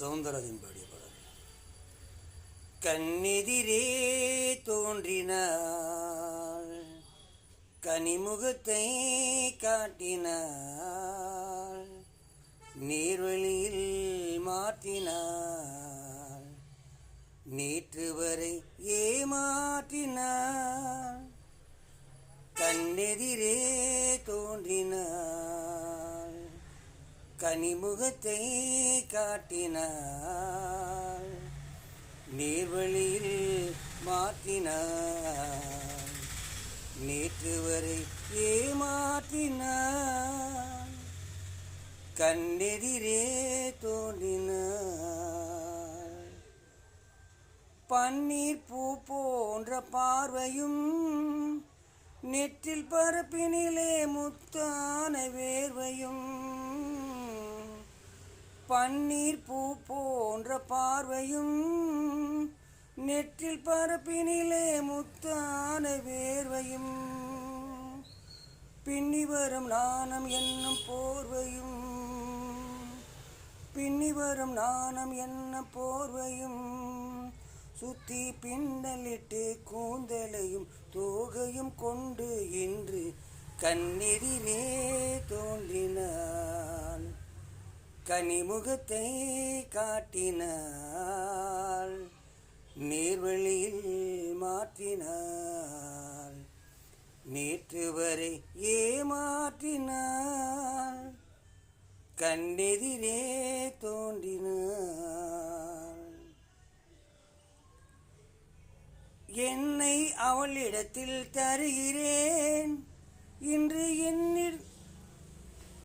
சௌந்தரத்தின் பாடிய பாடல். கண்ணெதிரே தோன்றினாள், கனிமுகத்தை காட்டினாள், நீர்வழியில் மாற்றினாள், நேற்று வரை ஏமாற்றினாள். கண்ணெதிரே தோன்றினாள், கனிமுகத்தை காட்டினாள், நீர்வழியில் மாற்றினாள், நேற்று வரை ஏமாற்றினாள். கண்ணெதிரே தோன்றினாள், பன்னீர் பூ போன்ற பார்வையும், நெற்றில் பரப்பினிலே முத்தான வேர்வையும். பன்னீர் பூ போன்ற பார்வையும், நெற்றில் பரப்பினிலே முத்தான வேர்வையும். பின்னி வரும் நாணம் என்னும் போர்வையும், பின்னி வரும் நாணம் என்னும் போர்வையும். சுத்தி பின்னலிட்டு கூந்தலையும் தோகையும் கொண்டு இன்று கண்ணெதிரே தோன்றினாள், கனிமுகத்தை காட்டினாள், நீர்வழியில் மாற்றினாள், நேற்று வரை ஏமாற்றினாள். கண்ணெதிரே தோன்றினாள், என்னை அவளிடத்தில் தருகிறேன், இன்று என்னில்